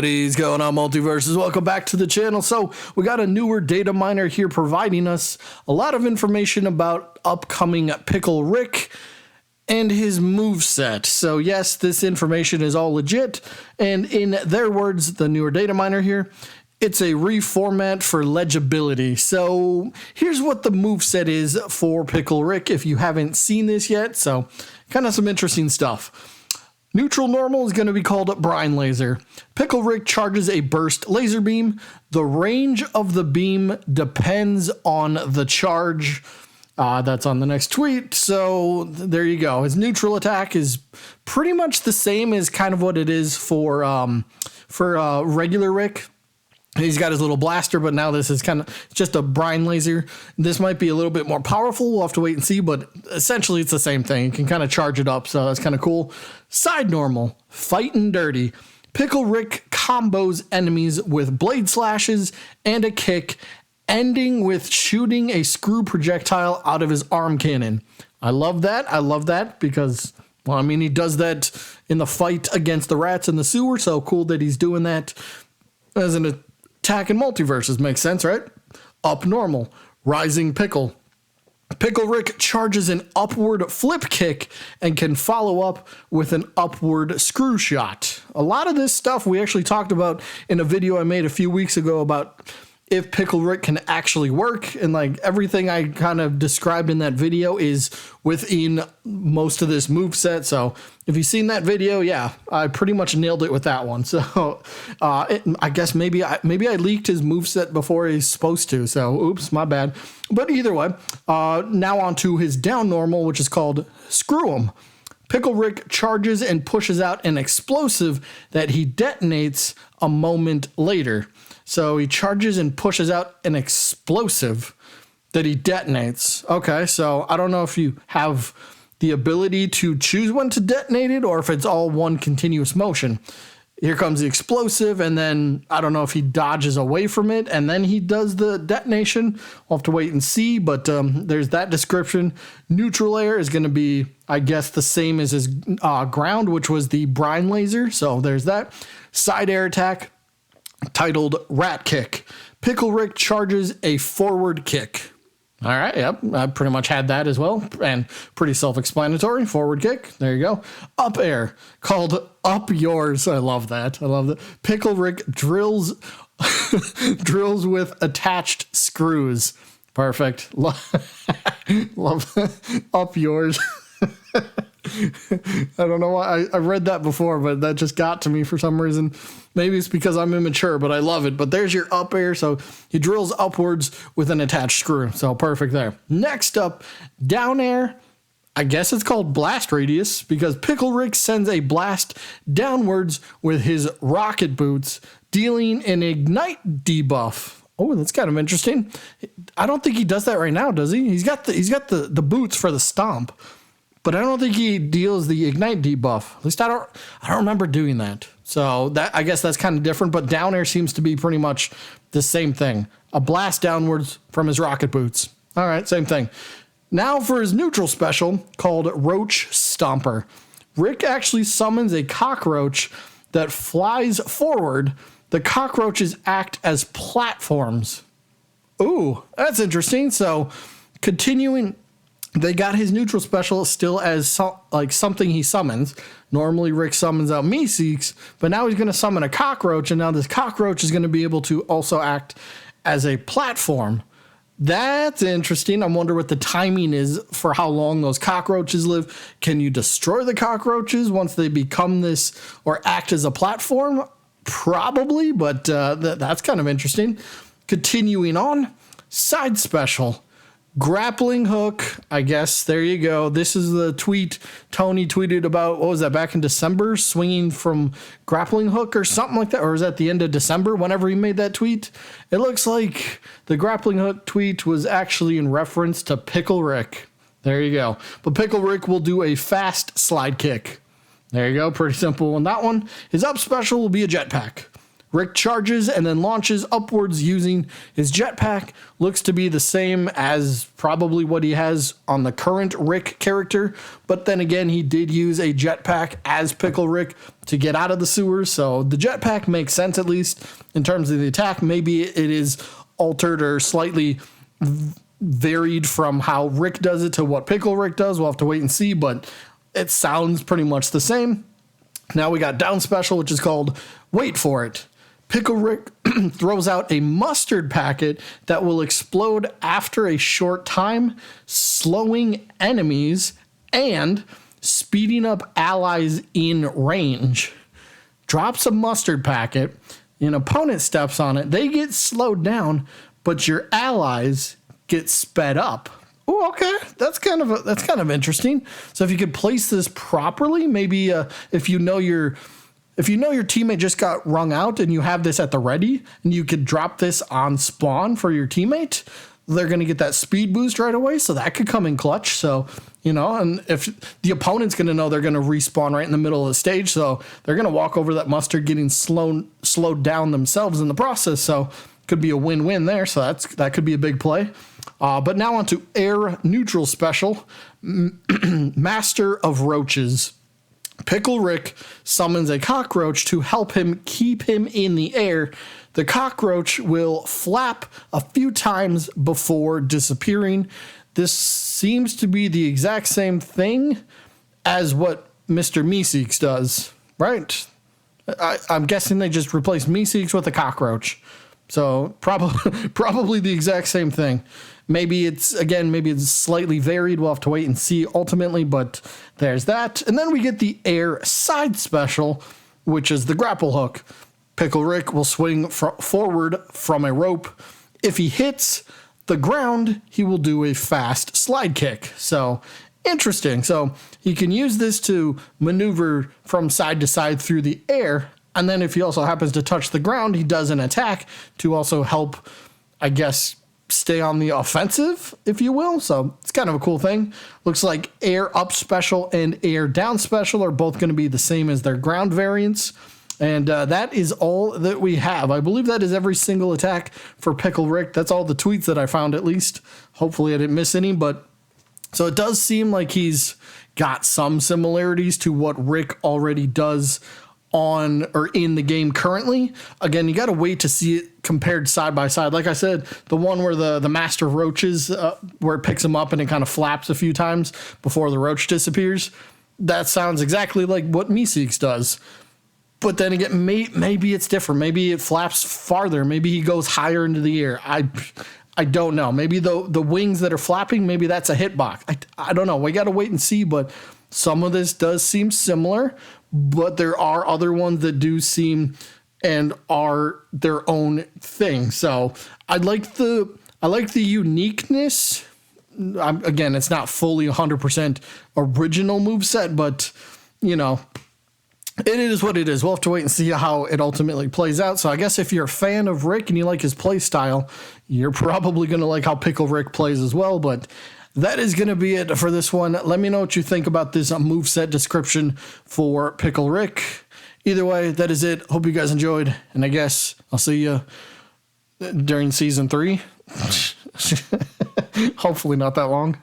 What is going on, Multiverses? Welcome back to the channel. So we got a newer data miner here providing us a lot of information about upcoming Pickle Rick and his moveset. So yes, this information is all legit, and in their words, the newer data miner here, it's a reformat for legibility. So here's what the moveset is for Pickle Rick if you haven't seen this yet. So kind of some interesting stuff. Neutral normal is going to be called Brine Laser. Pickle Rick charges a burst laser beam. The range of the beam depends on the charge. That's on the next tweet. So there you go. His neutral attack is pretty much the same as kind of what it is for regular Rick. He's got his little blaster, but now this is kind of just a brine laser. This might be a little bit more powerful. We'll have to wait and see, but essentially it's the same thing. You can kind of charge it up, so that's kind of cool. Side normal, fighting dirty. Pickle Rick combos enemies with blade slashes and a kick, ending with shooting a screw projectile out of his arm cannon. I love that. I love that because, well, I mean, he does that in the fight against the rats in the sewer, so cool that he's doing that as an attack in Multiversus. Makes sense, right? Up normal, rising pickle. Pickle Rick charges an upward flip kick and can follow up with an upward screw shot. A lot of this stuff we actually talked about in a video I made a few weeks ago about if Pickle Rick can actually work, and like everything I kind of described in that video is within most of this moveset. So if you've seen that video, yeah, I pretty much nailed it with that one. So I guess maybe I leaked his moveset before he's supposed to. So oops, my bad. But either way, now on to his down normal, which is called Screw 'em. Pickle Rick charges and pushes out an explosive that he detonates a moment later. So he charges and pushes out an explosive that he detonates. Okay, so I don't know if you have the ability to choose when to detonate it or if it's all one continuous motion. Here comes the explosive, and then I don't know if he dodges away from it and then he does the detonation. We'll have to wait and see, but there's that description. Neutral air is going to be, I guess, the same as his ground, which was the brine laser. So there's that. Side air attack, titled Rat Kick. Pickle Rick charges a forward kick. All right, yep, I pretty much had that as well, and pretty self-explanatory. Forward kick, there you go. Up air, called Up Yours. I love that. I love that. Pickle Rick drills with attached screws. Perfect. Love Up Yours. I don't know why I read that before, but that just got to me for some reason. Maybe it's because I'm immature, but I love it. But there's your up air. So he drills upwards with an attached screw. So perfect there. Next up, down air. I guess it's called blast radius because Pickle Rick sends a blast downwards with his rocket boots, dealing an ignite debuff. Oh, that's kind of interesting. I don't think he does that right now, does he? He's got the boots for the stomp. But I don't think he deals the ignite debuff. At least I don't remember doing that. So that, I guess that's kind of different, but down air seems to be pretty much the same thing. A blast downwards from his rocket boots. All right, same thing. Now for his neutral special called Roach Stomper. Rick actually summons a cockroach that flies forward. The cockroaches act as platforms. Ooh, that's interesting. So continuing, they got his neutral special still as something he summons. Normally Rick summons out Meeseeks, but now he's going to summon a cockroach, and now this cockroach is going to be able to also act as a platform. That's interesting. I wonder what the timing is for how long those cockroaches live. Can you destroy the cockroaches once they become this or act as a platform? Probably, but that's kind of interesting. Continuing on, side special. Grappling hook, I guess. There you go. This is the tweet Tony tweeted about. What was that, back in December? Swinging from grappling hook or something like that? Or was that the end of December whenever he made that tweet? It looks like the grappling hook tweet was actually in reference to Pickle Rick. There you go. But Pickle Rick will do a fast slide kick. There you go. Pretty simple on that one. His up special will be a jetpack. Rick charges and then launches upwards using his jetpack. Looks to be the same as probably what he has on the current Rick character. But then again, he did use a jetpack as Pickle Rick to get out of the sewers. So the jetpack makes sense, at least in terms of the attack. Maybe it is altered or slightly varied from how Rick does it to what Pickle Rick does. We'll have to wait and see, but it sounds pretty much the same. Now we got down special, which is called Wait For It. Pickle Rick throws out a mustard packet that will explode after a short time, slowing enemies and speeding up allies in range. Drops a mustard packet, an opponent steps on it, they get slowed down, but your allies get sped up. Oh, okay. That's kind of interesting. So if you could place this properly, maybe if you know your teammate just got wrung out and you have this at the ready and you could drop this on spawn for your teammate, they're going to get that speed boost right away. So that could come in clutch. So, and if the opponent's going to know, they're going to respawn right in the middle of the stage. So they're going to walk over that mustard, getting slowed down themselves in the process. So could be a win-win there. So that could be a big play. But now on to air neutral special, Master of Roaches. Pickle Rick summons a cockroach to help him keep him in the air. The cockroach will flap a few times before disappearing. This seems to be the exact same thing as what Mr. Meeseeks does, right? I'm guessing they just replaced Meeseeks with a cockroach. So probably the exact same thing. Maybe it's slightly varied. We'll have to wait and see ultimately, but there's that. And then we get the air side special, which is the grapple hook. Pickle Rick will swing forward from a rope. If he hits the ground, he will do a fast slide kick. So interesting. So he can use this to maneuver from side to side through the air. And then if he also happens to touch the ground, he does an attack to also help, I guess, stay on the offensive, if you will. So it's kind of a cool thing. Looks like air up special and air down special are both going to be the same as their ground variants. And that is all that we have. I believe that is every single attack for Pickle Rick. That's all the tweets that I found, at least. Hopefully I didn't miss any. But so it does seem like he's got some similarities to what Rick already does on or in the game currently. Again, you got to wait to see it compared side by side. Like I said, the one where the Master of Roaches, where it picks him up and it kind of flaps a few times before the roach disappears, that sounds exactly like what Meeseeks does. But then again, maybe it's different. Maybe it flaps farther. Maybe he goes higher into the air. I don't know. Maybe the wings that are flapping, maybe that's a hitbox. I don't know. We got to wait and see, but some of this does seem similar, but there are other ones that do seem and are their own thing. So I like the uniqueness. Again, it's not fully 100% original moveset, but it is what it is. We'll have to wait and see how it ultimately plays out. So I guess if you're a fan of Rick and you like his play style, you're probably going to like how Pickle Rick plays as well. But that is going to be it for this one. Let me know what you think about this moveset description for Pickle Rick. Either way, that is it. Hope you guys enjoyed. And I guess I'll see you during season 3. Hopefully not that long.